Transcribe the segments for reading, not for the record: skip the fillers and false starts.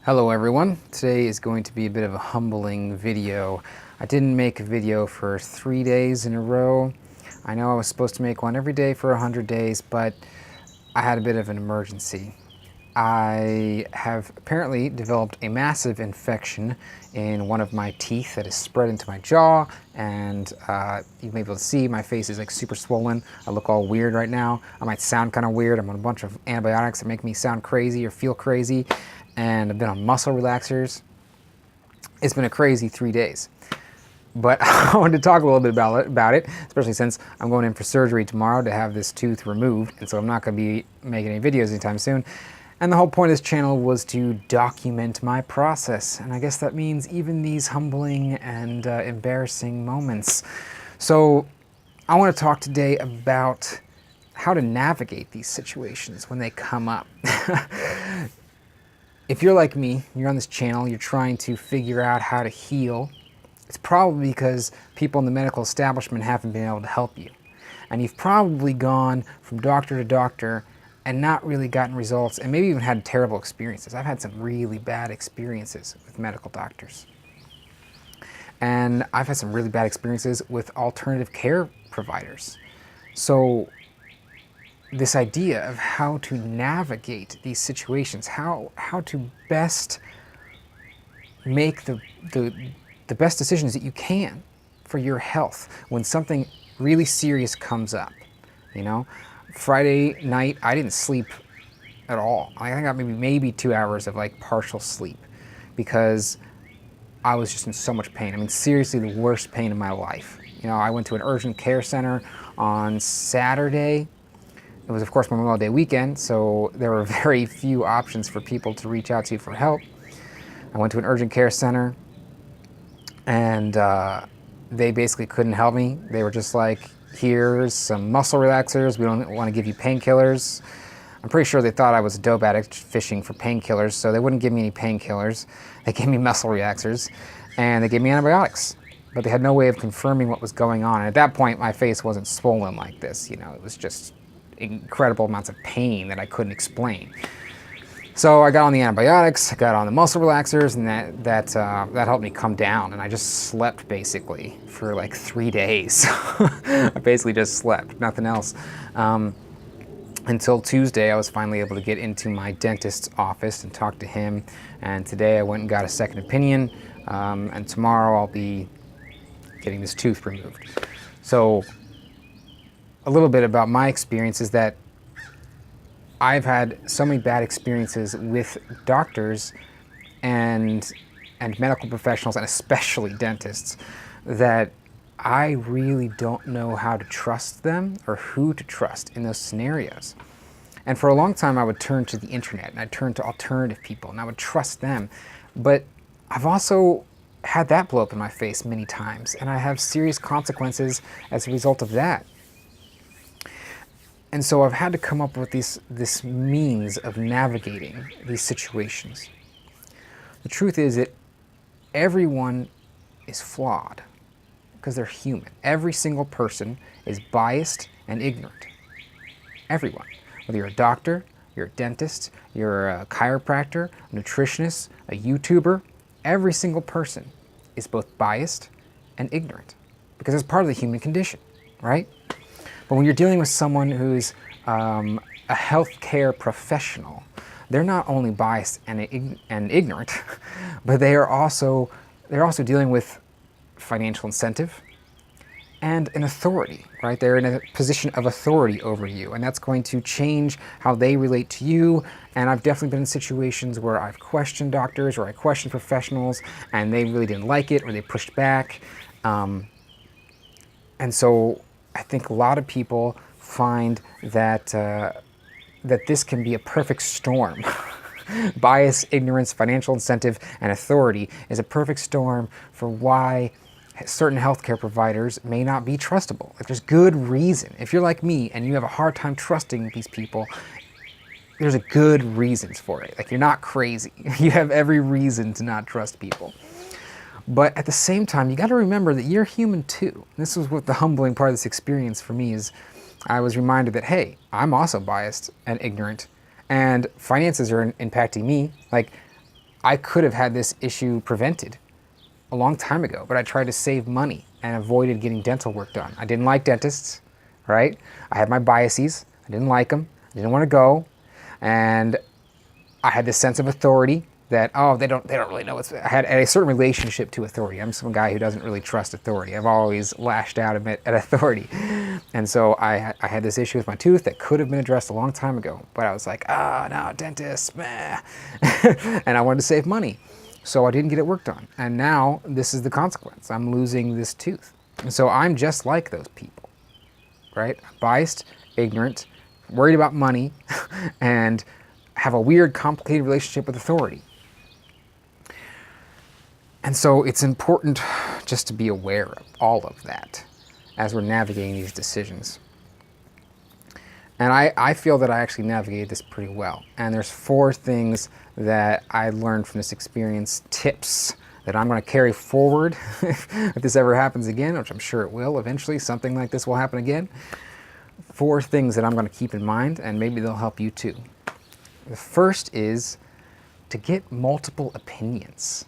Hello everyone. Today is going to be a bit of a humbling video. I didn't make a video for 3 days in a row. I know I was supposed to make one every day for 100 days, but I had a bit of an emergency. I have apparently developed a massive infection in one of my teeth that has spread into my jaw, and you may be able to see my face is like super swollen. I look all weird right now. I might sound kind of weird. I'm on a bunch of antibiotics that make me sound crazy or feel crazy, and I've been on muscle relaxers. It's been a crazy 3 days. But I wanted to talk a little bit about it, especially since I'm going in for surgery tomorrow to have this tooth removed, and so I'm not going to be making any videos anytime soon. And the whole point of this channel was to document my process, and I guess that means even these humbling and embarrassing moments. So I want to talk today about how to navigate these situations when they come up. If you're like me, you're on this channel, you're trying to figure out how to heal, it's probably because people in the medical establishment haven't been able to help you. And you've probably gone from doctor to doctor and not really gotten results, and maybe even had terrible experiences. I've had some really bad experiences with medical doctors. And I've had some really bad experiences with alternative care providers. So this idea of how to navigate these situations, how to best make the best decisions that you can for your health when something really serious comes up. You know, Friday night I didn't sleep at all. I got maybe 2 hours of like partial sleep because I was just in so much pain. I mean, seriously, the worst pain in my life. You know, I went to an urgent care center on Saturday. It was, of course, Memorial Day weekend, so there were very few options for people to reach out to for help. I went to an urgent care center, and they basically couldn't help me. They were just like, here's some muscle relaxers. We don't want to give you painkillers. I'm pretty sure they thought I was a dope addict fishing for painkillers, so they wouldn't give me any painkillers. They gave me muscle relaxers, and they gave me antibiotics. But they had no way of confirming what was going on. And at that point, my face wasn't swollen like this. You know, it was just incredible amounts of pain that I couldn't explain. So I got on the antibiotics, I got on the muscle relaxers, and that helped me come down. And I just slept basically for like 3 days. I basically just slept, nothing else. Until Tuesday, I was finally able to get into my dentist's office and talk to him. And today I went and got a second opinion. And tomorrow I'll be getting this tooth removed. So a little bit about my experience is that I've had so many bad experiences with doctors and medical professionals, and especially dentists, that I really don't know how to trust them or who to trust in those scenarios. And for a long time, I would turn to the internet and I'd turn to alternative people and I would trust them. But I've also had that blow up in my face many times, and I have serious consequences as a result of that. And so I've had to come up with this means of navigating these situations. The truth is that everyone is flawed because they're human. Every single person is biased and ignorant. Everyone. Whether you're a doctor, you're a dentist, you're a chiropractor, a nutritionist, a YouTuber, every single person is both biased and ignorant because it's part of the human condition, right? But when you're dealing with someone who's a healthcare professional, they're not only biased and ignorant, but they're also dealing with financial incentive and an authority, right? They're in a position of authority over you, and that's going to change how they relate to you. And I've definitely been in situations where I've questioned doctors or I questioned professionals, and they really didn't like it or they pushed back. And so I think a lot of people find that that this can be a perfect storm. Bias, ignorance, financial incentive, and authority is a perfect storm for why certain healthcare providers may not be trustable. Like, there's good reason. If you're like me and you have a hard time trusting these people, there's a good reasons for it. Like, you're not crazy. You have every reason to not trust people. But at the same time, you got to remember that you're human too. This was what the humbling part of this experience for me is. I was reminded that, hey, I'm also biased and ignorant, and finances are impacting me. Like, I could have had this issue prevented a long time ago, but I tried to save money and avoided getting dental work done. I didn't like dentists, right? I had my biases. I didn't like them. I didn't want to go. And I had this sense of authority that, oh, they don't really know what's. I had a certain relationship to authority. I'm some guy who doesn't really trust authority. I've always lashed out at authority. And so I had this issue with my tooth that could have been addressed a long time ago. But I was like, oh, no, dentist, meh. And I wanted to save money. So I didn't get it worked on. And now this is the consequence. I'm losing this tooth. And so I'm just like those people, right? Biased, ignorant, worried about money, and have a weird, complicated relationship with authority. And so it's important just to be aware of all of that as we're navigating these decisions. And I feel that I actually navigated this pretty well. And there's 4 things that I learned from this experience, tips that I'm going to carry forward if this ever happens again, which I'm sure it will eventually. Something like this will happen again. 4 things that I'm going to keep in mind, and maybe they'll help you too. The first is to get multiple opinions.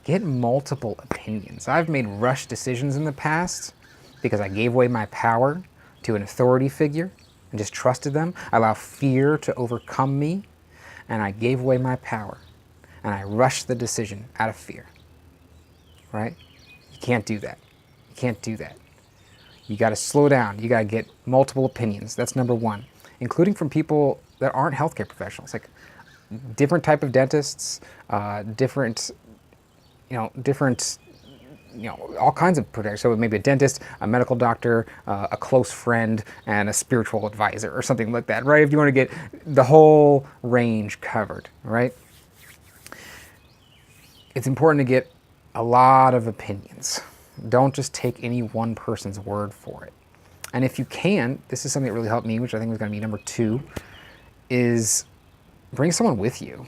Get multiple opinions. I've made rush decisions in the past because I gave away my power to an authority figure and just trusted them. I allowed fear to overcome me, and I gave away my power. And I rushed the decision out of fear. Right? You can't do that. You can't do that. You got to slow down. You got to get multiple opinions. That's number 1, including from people that aren't healthcare professionals, like different type of dentists, different, all kinds of protectors. So maybe a dentist, a medical doctor, a close friend, and a spiritual advisor or something like that, right? If you want to get the whole range covered, right? It's important to get a lot of opinions. Don't just take any one person's word for it. And if you can, this is something that really helped me, which I think was going to be number 2, is bring someone with you.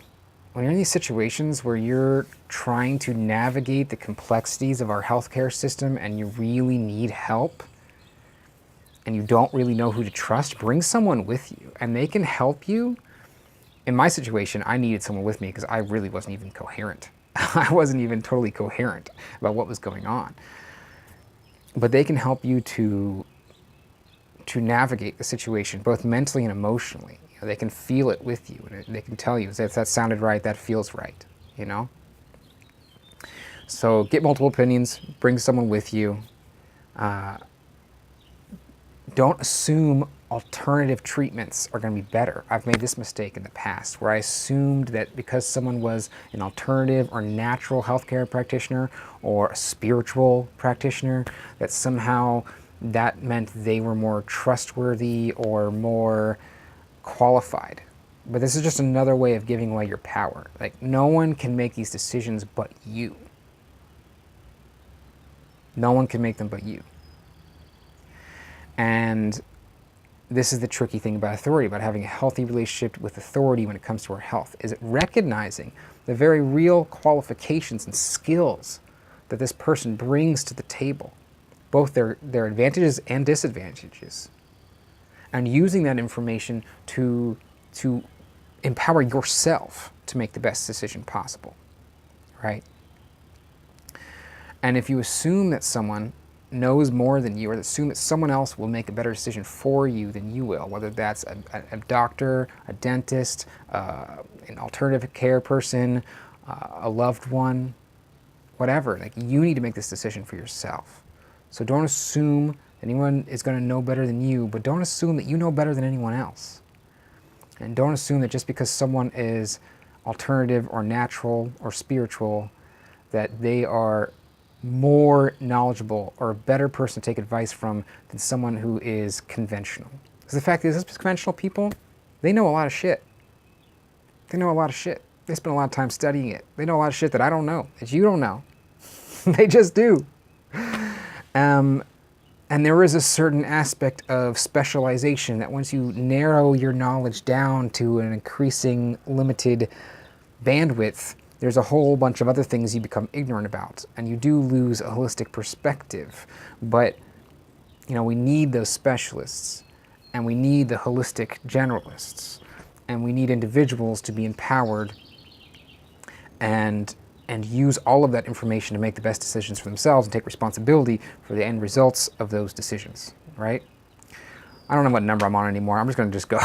When you're in these situations where you're trying to navigate the complexities of our healthcare system and you really need help and you don't really know who to trust, bring someone with you and they can help you. In my situation, I needed someone with me because I really wasn't even coherent. I wasn't even totally coherent about what was going on. But they can help you to navigate the situation, both mentally and emotionally. They can feel it with you, and they can tell you, if that sounded right, that feels right, So get multiple opinions, bring someone with you. Don't assume alternative treatments are going to be better. I've made this mistake in the past where I assumed that because someone was an alternative or natural healthcare practitioner or a spiritual practitioner, that somehow that meant they were more trustworthy or more qualified. But this is just another way of giving away your power. Like, no one can make these decisions but you. No one can make them but you. And this is the tricky thing about authority, about having a healthy relationship with authority when it comes to our health, is it recognizing the very real qualifications and skills that this person brings to the table, both their advantages and disadvantages, and using that information to empower yourself to make the best decision possible, right? And if you assume that someone knows more than you, or assume that someone else will make a better decision for you than you will, whether that's a doctor, a dentist, an alternative care person, a loved one, whatever, like, you need to make this decision for yourself. So don't assume anyone is going to know better than you, but don't assume that you know better than anyone else. And don't assume that just because someone is alternative or natural or spiritual, that they are more knowledgeable or a better person to take advice from than someone who is conventional. Because the fact is, those conventional people, they know a lot of shit. They know a lot of shit. They spend a lot of time studying it. They know a lot of shit that I don't know, that you don't know. They just do. And there is a certain aspect of specialization that once you narrow your knowledge down to an increasing limited bandwidth, there's a whole bunch of other things you become ignorant about, and you do lose a holistic perspective. But, we need those specialists, and we need the holistic generalists, and we need individuals to be empowered and use all of that information to make the best decisions for themselves and take responsibility for the end results of those decisions, right? I don't know what number I'm on anymore. I'm just going to just go.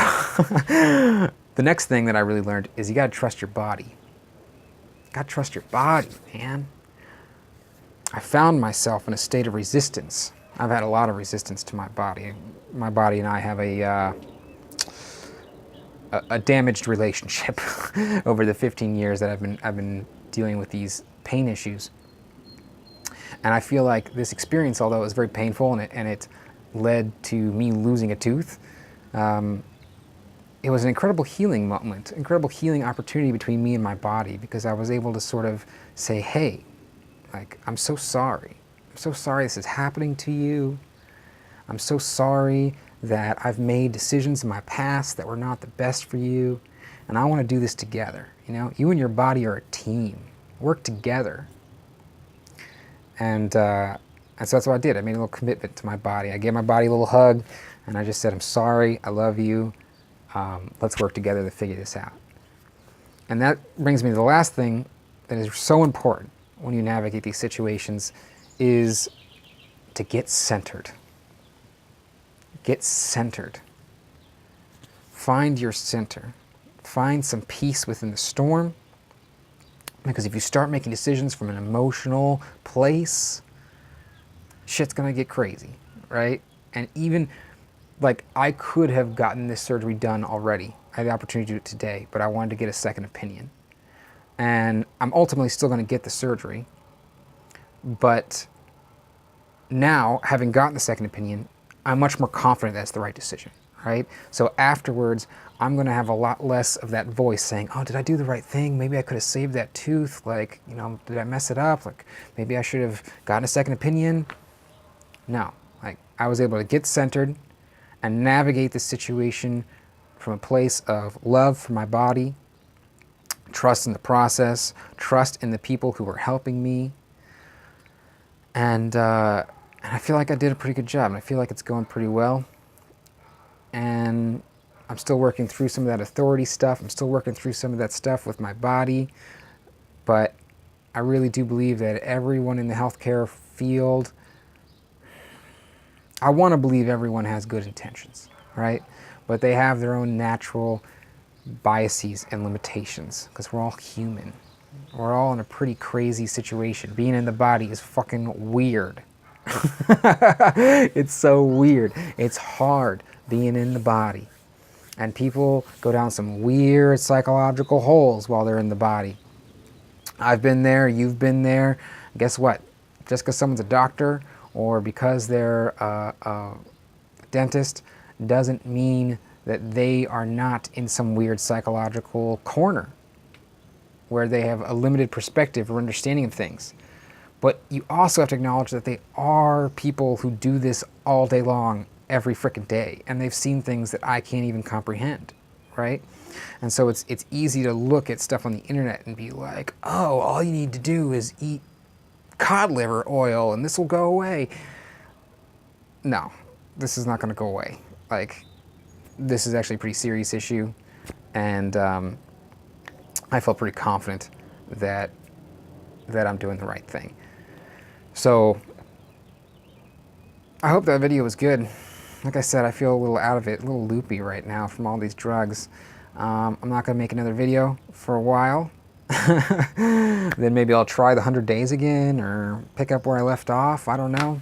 The next thing that I really learned is you got to trust your body. You got to trust your body, man. I found myself in a state of resistance. I've had a lot of resistance to my body. My body and I have a damaged relationship over the 15 years that I've been dealing with these pain issues. And I feel like this experience, although it was very painful and it led to me losing a tooth, it was an incredible healing moment, incredible healing opportunity between me and my body, because I was able to sort of say, hey, like, I'm so sorry. I'm so sorry this is happening to you. I'm so sorry that I've made decisions in my past that were not the best for you. And I want to do this together. You know, you and your body are a team. Work together. And so that's what I did. I made a little commitment to my body. I gave my body a little hug, and I just said, I'm sorry, I love you. Let's work together to figure this out. And that brings me to the last thing that is so important when you navigate these situations, is to get centered. Get centered. Find your center. Find some peace within the storm. Because if you start making decisions from an emotional place, shit's gonna get crazy, right? And even, like, I could have gotten this surgery done already. I had the opportunity to do it today, but I wanted to get a second opinion. And I'm ultimately still gonna get the surgery. But now, having gotten the second opinion, I'm much more confident that's the right decision, right? So afterwards, I'm gonna have a lot less of that voice saying, oh, did I do the right thing? Maybe I could have saved that tooth. Like, you know, did I mess it up? Like, maybe I should have gotten a second opinion. No, like, I was able to get centered and navigate the situation from a place of love for my body, trust in the process, trust in the people who were helping me. And I feel like I did a pretty good job, and I feel like it's going pretty well. And I'm still working through some of that authority stuff. I'm still working through some of that stuff with my body. But I really do believe that everyone in the healthcare field, I want to believe everyone has good intentions, right? But they have their own natural biases and limitations, because we're all human. We're all in a pretty crazy situation. Being in the body is fucking weird. It's so weird. It's hard being in the body. And people go down some weird psychological holes while they're in the body. I've been there, you've been there. Guess what? Just because someone's a doctor or because they're a dentist doesn't mean that they are not in some weird psychological corner where they have a limited perspective or understanding of things. But you also have to acknowledge that they are people who do this all day long, every frickin' day, and they've seen things that I can't even comprehend, right? And so it's easy to look at stuff on the internet and be like, oh, all you need to do is eat cod liver oil and this will go away. No, this is not going to go away. Like, this is actually a pretty serious issue, and I felt pretty confident that I'm doing the right thing. So I hope that video was good. Like I said, I feel a little out of it, a little loopy right now from all these drugs. I'm not going to make another video for a while. Then maybe I'll try the 100 days again or pick up where I left off. I don't know.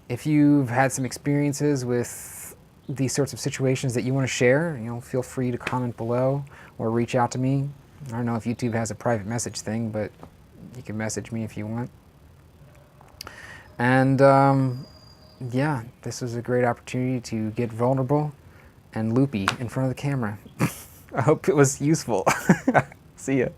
If you've had some experiences with these sorts of situations that you want to share, you know, feel free to comment below or reach out to me. I don't know if YouTube has a private message thing, but you can message me if you want. And yeah, this was a great opportunity to get vulnerable and loopy in front of the camera. I hope it was useful. See ya.